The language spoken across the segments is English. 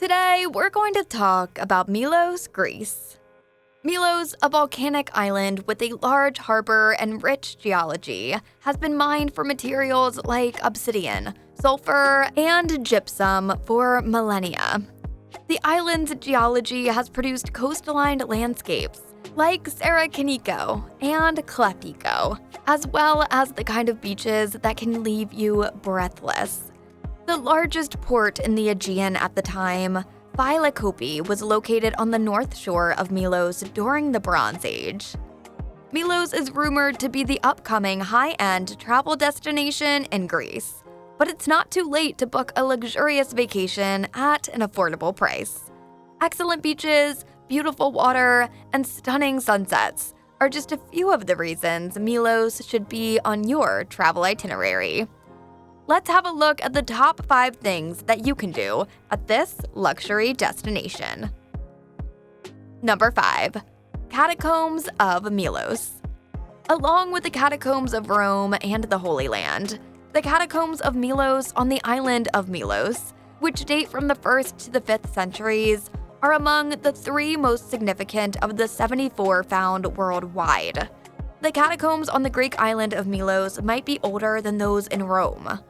Today, we're going to talk about Milos, Greece. Milos, a volcanic island with a large harbor and rich geology, has been mined for materials like obsidian, sulphur, and gypsum for millennia. The island's geology has produced coastline landscapes like Sara-kin-iko and Kleft-iko, as well as the kind of beaches that can leave you breathless. The largest port in the Aegean at the time, Phylakopi, was located on the north shore of Milos during the Bronze Age. Milos is rumored to be the upcoming high-end travel destination in Greece, but it's not too late to book a luxurious vacation at an affordable price. Excellent beaches, beautiful water, and stunning sunsets are just a few of the reasons Milos should be on your travel itinerary. Let's have a look at the top 5 things that you can do at this luxury destination. Number 5. Catacombs of Milos. Along with the catacombs of Rome and the Holy Land, the catacombs of Milos on the island of Milos, which date from the 1st to the 5th centuries, are among the 3 most significant of the 74 found worldwide. The catacombs on the Greek island of Milos might be older than those in Rome.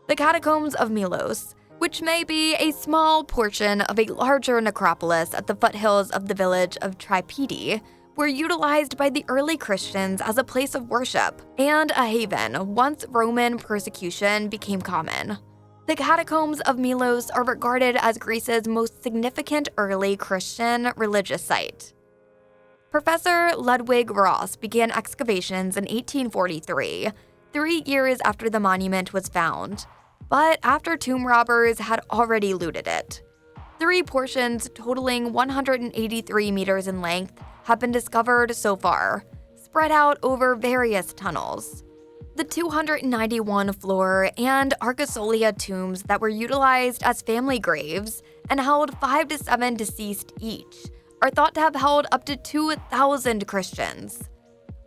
The catacombs of Milos, which may be a small portion of a larger necropolis at the foothills of the village of Tripedi, were utilized by the early Christians as a place of worship and a haven once Roman persecution became common. The catacombs of Milos are regarded as Greece's most significant early Christian religious site. Professor Ludwig Ross began excavations in 1843, 3 years after the monument was found, but after tomb robbers had already looted it. 3 portions totaling 183 meters in length have been discovered so far, spread out over various tunnels. The 291 floor and arcosolia tombs that were utilized as family graves and held 5 to 7 deceased each are thought to have held up to 2,000 Christians.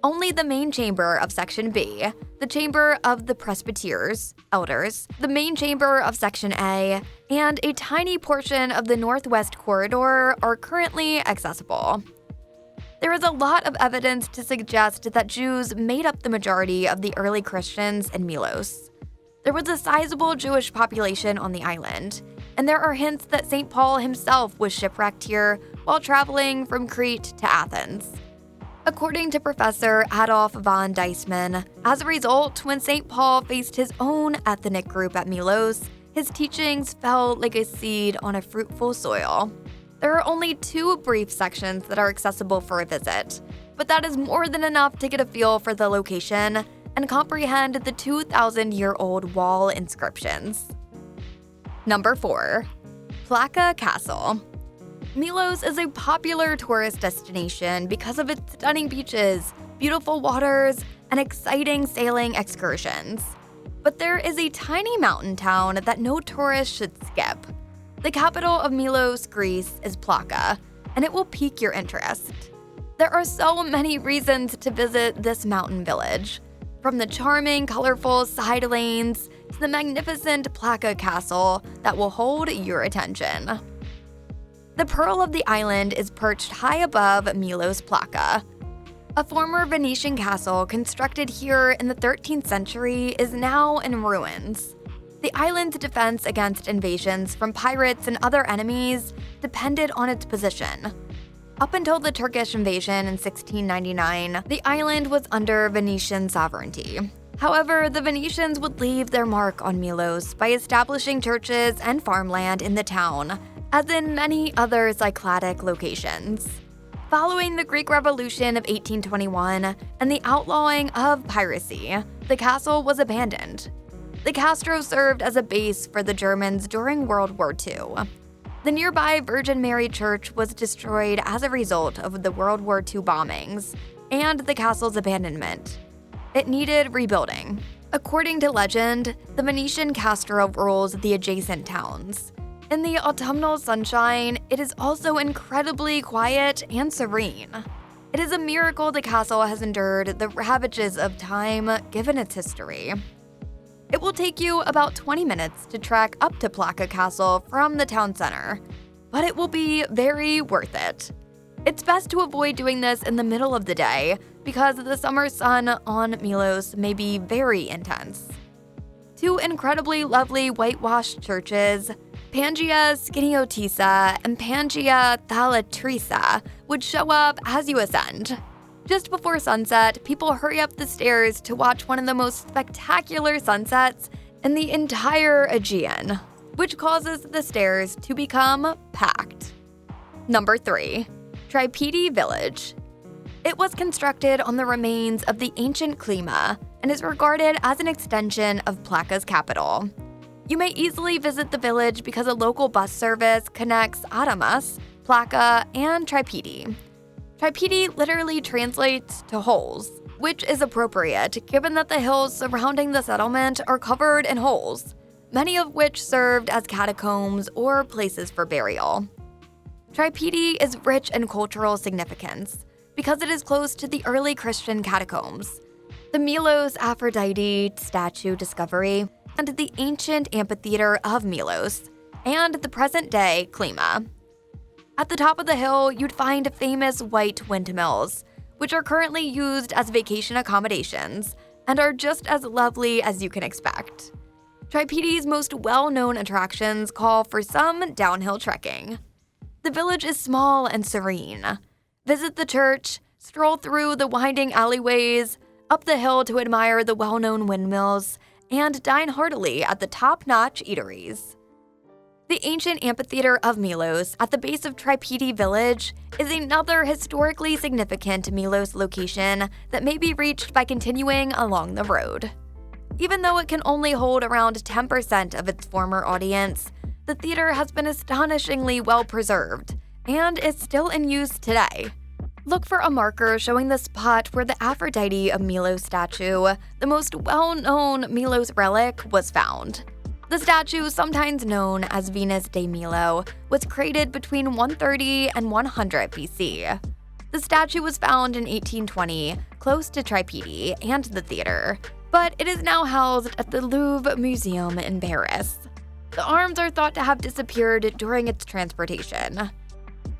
Only the main chamber of Section B, the chamber of the presbyters, elders, the main chamber of Section A, and a tiny portion of the northwest corridor are currently accessible. There is a lot of evidence to suggest that Jews made up the majority of the early Christians in Milos. There was a sizable Jewish population on the island, and there are hints that St. Paul himself was shipwrecked here while traveling from Crete to Athens. According to Professor Adolf von Deisman, as a result, when St. Paul faced his own ethnic group at Milos, his teachings fell like a seed on a fruitful soil. There are only 2 brief sections that are accessible for a visit, but that is more than enough to get a feel for the location and comprehend the 2,000-year-old wall inscriptions. Number 4. Plaka Castle. Milos is a popular tourist destination because of its stunning beaches, beautiful waters, and exciting sailing excursions. But there is a tiny mountain town that no tourist should skip. The capital of Milos, Greece, is Plaka, and it will pique your interest. There are so many reasons to visit this mountain village, from the charming, colorful side lanes to the magnificent Plaka Castle that will hold your attention. The pearl of the island is perched high above Milos Plaka. A former Venetian castle constructed here in the 13th century is now in ruins. The island's defense against invasions from pirates and other enemies depended on its position. Up until the Turkish invasion in 1699, the island was under Venetian sovereignty. However, the Venetians would leave their mark on Milos by establishing churches and farmland in the town, as in many other Cycladic locations. Following the Greek Revolution of 1821 and the outlawing of piracy, the castle was abandoned. The Castro served as a base for the Germans during World War II. The nearby Virgin Mary Church was destroyed as a result of the World War II bombings and the castle's abandonment. It needed rebuilding. According to legend, the Venetian Castro rules the adjacent towns. In the autumnal sunshine, it is also incredibly quiet and serene. It is a miracle the castle has endured the ravages of time given its history. It will take you about 20 minutes to trek up to Plaka Castle from the town center, but it will be very worth it. It's best to avoid doing this in the middle of the day because the summer sun on Milos may be very intense. Two incredibly lovely whitewashed churches, Pangaea Skiniotissa and Pangaea Thalatrisa, would show up as you ascend. Just before sunset, people hurry up the stairs to watch one of the most spectacular sunsets in the entire Aegean, which causes the stairs to become packed. Number 3. Tripedi Village. It was constructed on the remains of the ancient Klima and is regarded as an extension of Plaka's capital. You may easily visit the village because a local bus service connects Adamas, Plaka, and Tripedi. Tripedi literally translates to holes, which is appropriate given that the hills surrounding the settlement are covered in holes, many of which served as catacombs or places for burial. Tripedi is rich in cultural significance because it is close to the early Christian catacombs, the Milos Aphrodite statue discovery, and the ancient amphitheater of Milos, and the present-day Klima. At the top of the hill, you'd find famous white windmills, which are currently used as vacation accommodations and are just as lovely as you can expect. Tripedi's most well-known attractions call for some downhill trekking. The village is small and serene. Visit the church, stroll through the winding alleyways, up the hill to admire the well-known windmills, and dine heartily at the top-notch eateries. The ancient amphitheater of Milos at the base of Tripedi Village is another historically significant Milos location that may be reached by continuing along the road. Even though it can only hold around 10% of its former audience, the theater has been astonishingly well preserved and is still in use today. Look for a marker showing the spot where the Aphrodite of Milos statue, the most well-known Milos relic, was found. The statue, sometimes known as Venus de Milo, was created between 130 and 100 BC. The statue was found in 1820, close to Tripedi and the theater, but it is now housed at the Louvre Museum in Paris. The arms are thought to have disappeared during its transportation.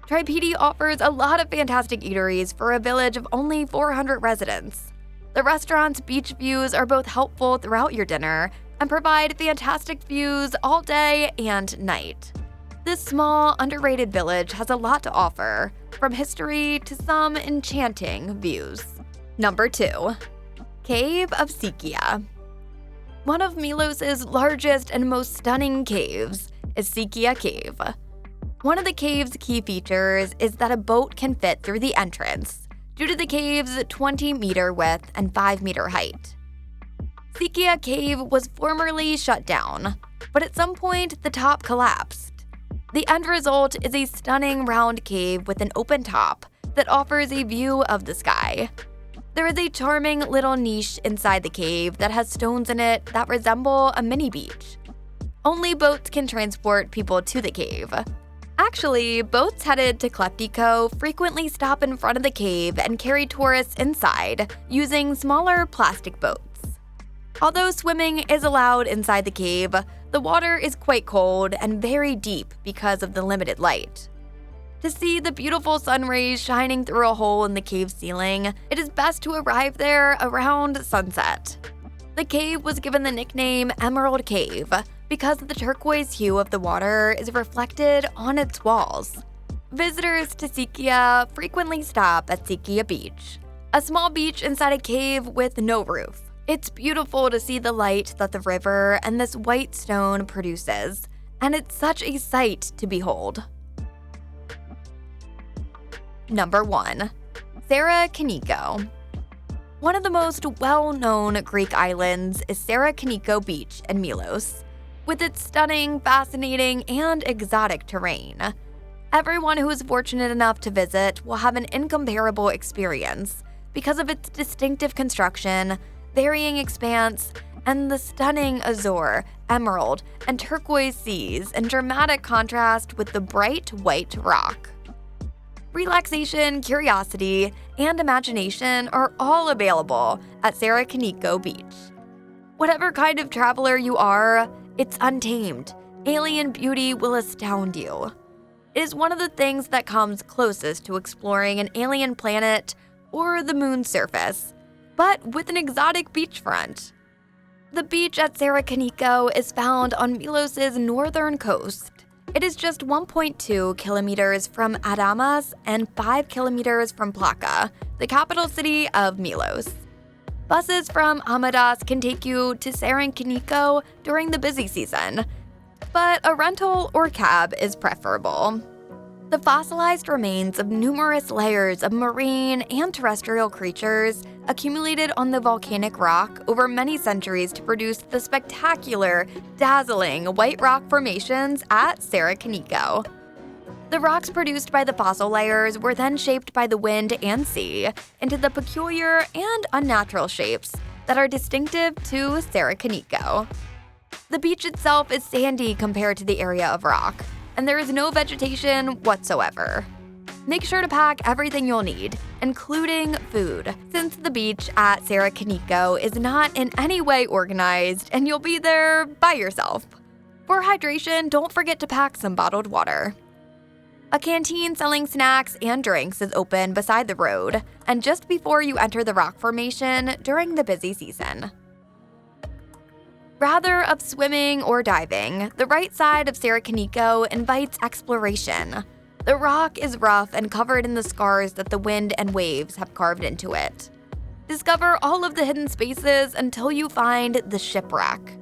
Tripedi offers a lot of fantastic eateries for a village of only 400 residents. The restaurant's beach views are both helpful throughout your dinner and provide fantastic views all day and night. This small, underrated village has a lot to offer, from history to some enchanting views. Number 2. Cave of Sikia. One of Milos's largest and most stunning caves is Sikia Cave. One of the cave's key features is that a boat can fit through the entrance due to the cave's 20-meter width and 5-meter height. Sikia Cave was formerly shut down, but at some point the top collapsed. The end result is a stunning round cave with an open top that offers a view of the sky. There is a charming little niche inside the cave that has stones in it that resemble a mini beach. Only boats can transport people to the cave. Actually, boats headed to Kleft-iko frequently stop in front of the cave and carry tourists inside using smaller plastic boats. Although swimming is allowed inside the cave, the water is quite cold and very deep because of the limited light. To see the beautiful sun rays shining through a hole in the cave ceiling, it is best to arrive there around sunset. The cave was given the nickname Emerald Cave because the turquoise hue of the water is reflected on its walls. Visitors to Sikia frequently stop at Sikia Beach, a small beach inside a cave with no roof. It's beautiful to see the light that the river and this white stone produces, and it's such a sight to behold. Number 1. Sara-kin-iko. One of the most well-known Greek islands is Sara-kin-iko Beach in Milos, with its stunning, fascinating, and exotic terrain. Everyone who is fortunate enough to visit will have an incomparable experience because of its distinctive construction, varying expanse, and the stunning azure, emerald, and turquoise seas in dramatic contrast with the bright white rock. Relaxation, curiosity, and imagination are all available at Sara-kin-iko Beach. Whatever kind of traveler you are, it's untamed. Alien beauty will astound you. It is one of the things that comes closest to exploring an alien planet or the moon's surface, but with an exotic beachfront. The beach at Sara-kin-iko is found on Milos' northern coast. It is just 1.2 kilometers from Adamas and 5 kilometers from Plaka, the capital city of Milos. Buses from Amadas can take you to Sara-kin-iko during the busy season, but a rental or cab is preferable. The fossilized remains of numerous layers of marine and terrestrial creatures accumulated on the volcanic rock over many centuries to produce the spectacular, dazzling white rock formations at Sara-kin-iko. The rocks produced by the fossil layers were then shaped by the wind and sea into the peculiar and unnatural shapes that are distinctive to Sara-kin-iko. The beach itself is sandy compared to the area of rock, and there is no vegetation whatsoever. Make sure to pack everything you'll need, including food, since the beach at Sara-kin-iko is not in any way organized and you'll be there by yourself. For hydration, don't forget to pack some bottled water. A canteen selling snacks and drinks is open beside the road and just before you enter the rock formation during the busy season. Rather of swimming or diving, the right side of Sara-kin-iko invites exploration. The rock is rough and covered in the scars that the wind and waves have carved into it. Discover all of the hidden spaces until you find the shipwreck.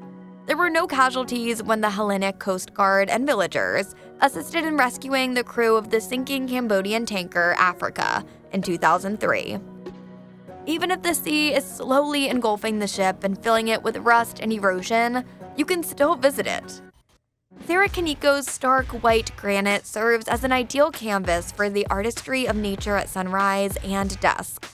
There were no casualties when the Hellenic Coast Guard and villagers assisted in rescuing the crew of the sinking Cambodian tanker Africa in 2003. Even if the sea is slowly engulfing the ship and filling it with rust and erosion, you can still visit it. Sara-kin-iko's stark white granite serves as an ideal canvas for the artistry of nature at sunrise and dusk.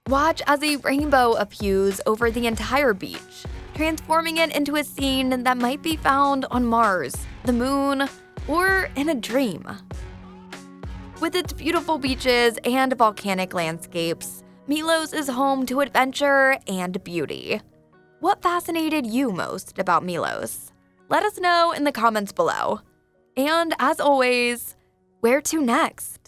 Watch as a rainbow of hues over the entire beach, transforming it into a scene that might be found on Mars, the moon, or in a dream. With its beautiful beaches and volcanic landscapes, Milos is home to adventure and beauty. What fascinated you most about Milos? Let us know in the comments below. And as always, where to next?